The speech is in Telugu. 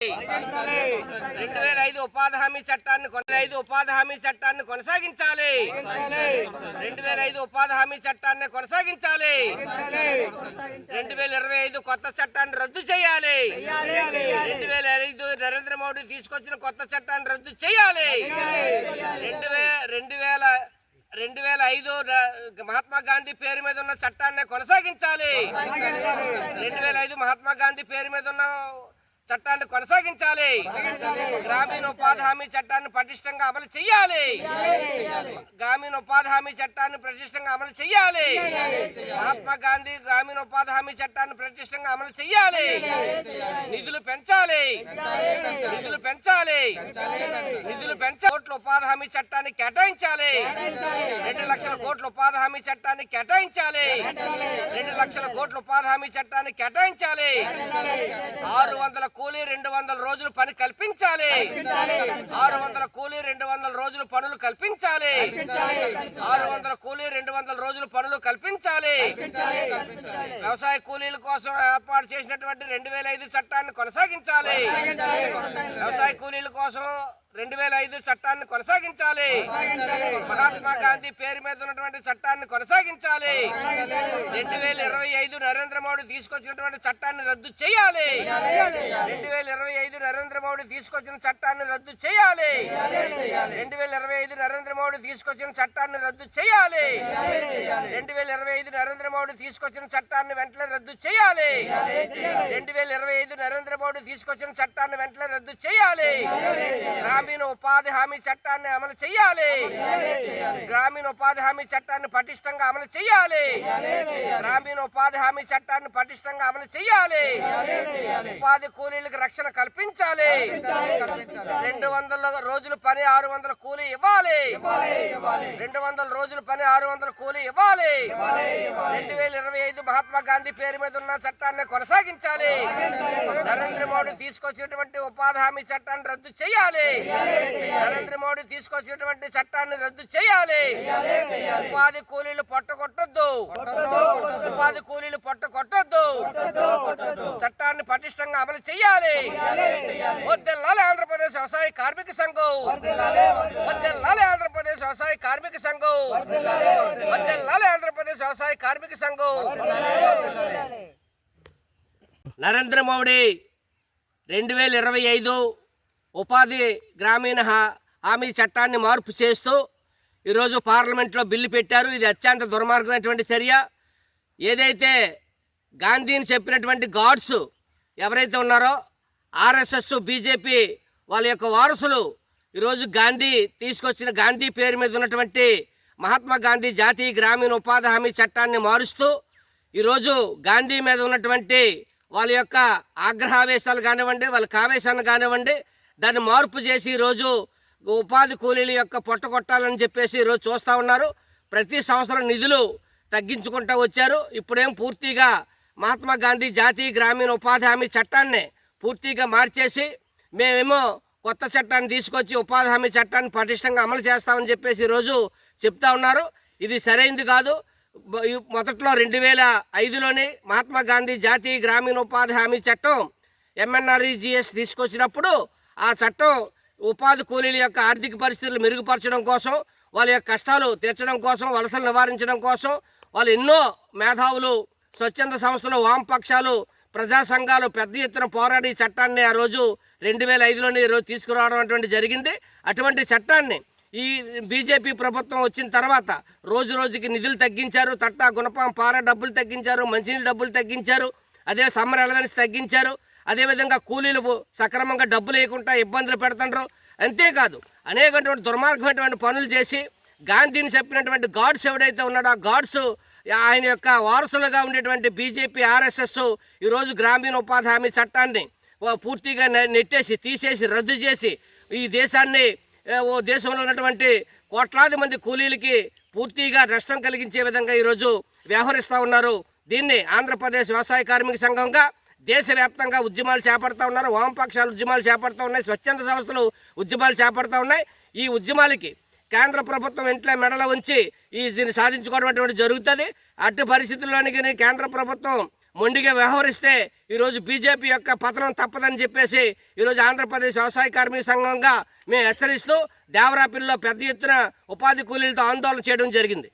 2005 ఉపాధి హామీ చట్టాన్ని 2005 ఉపాధి హామీ చట్టాన్ని కొనసాగించాలి. 2005 ఉపాధి హామీ చట్టాన్ని కొనసాగించాలి. 2025 కొత్త చట్టాన్ని రద్దు చేయాలి. 2005 నరేంద్ర మోడీ తీసుకొచ్చిన కొత్త చట్టాన్ని రద్దు చేయాలి. 2005 మహాత్మా గాంధీ పేరు మీద ఉన్న చట్టాన్ని కొనసాగించాలి. 2005 మహాత్మా గాంధీ పేరు మీద ఉన్న చట్టాన్ని కొనసాగించాలి. గ్రామీణ ఉపాధి హామీ చట్టాన్ని పటిష్టంగా అమలు చేయాలి. గ్రామీణ ఉపాధి హామీ చట్టాన్ని పటిష్టంగా అమలు చేయాలి. మహాత్మా గాంధీ గ్రామీణ ఉపాధి హామీ చట్టాన్ని పటిష్టంగా అమలు చేయాలి. నిధులు పెంచాలి. కోట్ల ఉపాధి హామీ చట్టాన్ని కేటాయించాలి. 2 లక్షల కోట్ల ఉపాధి హామీ చట్టాన్ని కేటాయించాలి. 2 లక్షల కోట్ల ఉపాధి హామీ చట్టాన్ని కేటాయించాలి. 600 కూలీ 200 రోజులు పని కల్పించాలి. 600 కూలీ 200 రోజులు పనులు కల్పించాలి. 600 కూలీ 200 రోజులు పనులు కల్పించాలి. వ్యవసాయ కూలీల కోసం ఏర్పాటు చేసినటువంటి 2005 చట్టాన్ని కొనసాగించాలి. వ్యవసాయ కూలీల కోసం 2005 చట్టాన్ని కొనసాగించాలి. మహాత్మా గాంధీ పేరు మీద ఉన్నటువంటి చట్టాన్ని కొనసాగించాలి. 2025 నరేంద్ర మోడీ తీసుకొచ్చినటువంటి చట్టాన్ని రద్దు చేయాలి. 2025 నరేంద్ర మోడీ తీసుకొచ్చిన చట్టాన్ని రద్దు చేయాలి. 2025 నరేంద్ర మోడీ తీసుకొచ్చిన చట్టాన్ని రద్దు చేయాలి. 2025 నరేంద్ర మోడీ తీసుకొచ్చిన చట్టాన్ని వెంటనే రద్దు చేయాలి. 2025 నరేంద్ర మోడీ తీసుకొచ్చిన చట్టాన్ని వెంటనే రద్దు చేయాలి. గ్రామీణ ఉపాధి హామీ చట్టాన్ని అమలు చేయాలి. గ్రామీణ ఉపాధి హామీ చట్టాన్ని పటిష్టంగా అమలు చేయాలి. గ్రామీణ ఉపాధి హామీ చట్టాన్ని పటిష్టంగా అమలు చేయాలి. ఉపాధి కూలీలకు రక్షణ కల్పించాలి. 200 రోజులు పని 600 కూలీ ఇవ్వాలి. 200 రోజులు పని 600 కూలీ ఇవ్వాలి. 2025 మహాత్మా గాంధీ పేరు మీద ఉన్న చట్టాన్ని కొనసాగించాలి. నరేంద్ర మోడీ తీసుకొచ్చినటువంటి ఉపాధి హామీ చట్టాన్ని రద్దు చేయాలి. నరేంద్ర మోడీ తీసుకొచ్చినటువంటి చట్టాన్ని రద్దు చేయాలి. ఉపాధి కూలీలు పొట్టగొట్టొద్దు. ఉపాధి కూలీలు పొట్టగొట్టొద్దు. చట్టాన్ని పటిష్టంగా అమలు చేయాలి. వర్ధిల్లాలి ఆంధ్రప్రదేశ్ వ్యవసాయ కార్మిక సంఘం. వర్ధిల్లాలి ఆంధ్రప్రదేశ్ వ్యవసాయ కార్మిక సంఘం. వర్ధిల్లాలి ఆంధ్రప్రదేశ్ వ్యవసాయ కార్మిక సంఘం. నరేంద్ర మోడీ 2025 ఉపాధి గ్రామీణ హామీ చట్టాన్ని మార్పు చేస్తూ ఈరోజు పార్లమెంట్లో బిల్లు పెట్టారు. ఇది అత్యంత దుర్మార్గమైనటువంటి చర్య. ఏదైతే గాంధీని చెప్పినటువంటి గాడ్స్ ఎవరైతే ఉన్నారో ఆర్ఎస్ఎస్ బీజేపీ వాళ్ళ యొక్క వారసులు ఈరోజు గాంధీ తీసుకొచ్చిన గాంధీ పేరు మీద ఉన్నటువంటి మహాత్మా గాంధీ జాతీయ గ్రామీణ ఉపాధి హామీ చట్టాన్ని మారుస్తూ ఈరోజు గాంధీ మీద ఉన్నటువంటి వాళ్ళ యొక్క ఆగ్రహావేశాలు కానివ్వండి, వాళ్ళ కావేశాన్ని కానివ్వండి, దాన్ని మార్పు చేసి ఈరోజు ఉపాధి కూలీల యొక్క పొట్టగొట్టాలని చెప్పేసి ఈరోజు చూస్తూ ఉన్నారు. ప్రతి సంవత్సరం నిధులు తగ్గించుకుంటూ వచ్చారు. ఇప్పుడేం పూర్తిగా మహాత్మా గాంధీ జాతీయ గ్రామీణ ఉపాధి హామీ చట్టాన్ని పూర్తిగా మార్చేసి మేమేమో కొత్త చట్టాన్ని తీసుకొచ్చి ఉపాధి హామీ చట్టాన్ని పటిష్టంగా అమలు చేస్తామని చెప్పేసి ఈరోజు చెప్తా ఉన్నారు. ఇది సరైనది కాదు. మొదట్లో 2005లోనే మహాత్మా గాంధీ జాతీయ గ్రామీణ ఉపాధి హామీ చట్టం MNREGS తీసుకొచ్చినప్పుడు ఆ చట్టం ఉపాధి కూలీల యొక్క ఆర్థిక పరిస్థితులు మెరుగుపరచడం కోసం, వాళ్ళ యొక్క కష్టాలు తీర్చడం కోసం, వలసలు నివారించడం కోసం వాళ్ళు ఎన్నో మేధావులు, స్వచ్ఛంద సంస్థలు, వామపక్షాలు, ప్రజా సంఘాలు పెద్ద ఎత్తున పోరాడి చట్టాన్ని ఆ రోజు 2005లోనే ఈరోజు తీసుకురావడం అటువంటి జరిగింది. అటువంటి చట్టాన్ని ఈ బీజేపీ ప్రభుత్వం వచ్చిన తర్వాత రోజు రోజుకి నిధులు తగ్గించారు. తట్టా గుణపం పార డబ్బులు తగ్గించారు. మంచినీళ్ళ డబ్బులు తగ్గించారు. అదే సమ్మర్ అలవెన్స్ తగ్గించారు. అదేవిధంగా కూలీలు సక్రమంగా డబ్బులు వేయకుండా ఇబ్బందులు పెడుతుంటారు. అంతేకాదు అనేకటువంటి దుర్మార్గమైనటువంటి పనులు చేసి గాంధీని చెప్పినటువంటి గాడ్స్ ఎవడైతే ఉన్నాడో ఆ గాడ్స్ ఆయన యొక్క వారసులుగా ఉండేటువంటి బీజేపీ ఆర్ఎస్ఎస్ ఈరోజు గ్రామీణ ఉపాధి హామీ చట్టాన్ని పూర్తిగా నెట్టేసి తీసేసి రద్దు చేసి ఈ దేశాన్ని ఓ దేశంలో ఉన్నటువంటి కోట్లాది మంది కూలీలకి పూర్తిగా నష్టం కలిగించే విధంగా ఈరోజు వ్యవహరిస్తూ ఉన్నారు. దీన్ని ఆంధ్రప్రదేశ్ వ్యవసాయ కార్మిక సంఘంగా దేశవ్యాప్తంగా ఉద్యమాలు చేపడతా ఉన్నారు. వామపక్షాలు ఉద్యమాలు చేపడతా ఉన్నాయి. స్వచ్ఛంద సంస్థలు ఉద్యమాలు చేపడతా ఉన్నాయి. ఈ ఉద్యమాలకి కేంద్ర ప్రభుత్వం ఇంట్లో మెడల ఉంచి దీన్ని సాధించుకోవడం అటువంటి జరుగుతుంది. అట్టి పరిస్థితుల్లోనికి కేంద్ర ప్రభుత్వం మొండిగా వ్యవహరిస్తే ఈరోజు బీజేపీ యొక్క పతనం తప్పదని చెప్పేసి ఈరోజు ఆంధ్రప్రదేశ్ వ్యవసాయ కార్మిక సంఘంగా మేము హెచ్చరిస్తూ దేవరాపల్లిలో పెద్ద ఎత్తున ఉపాధి కూలీలతో ఆందోళన చేయడం జరిగింది.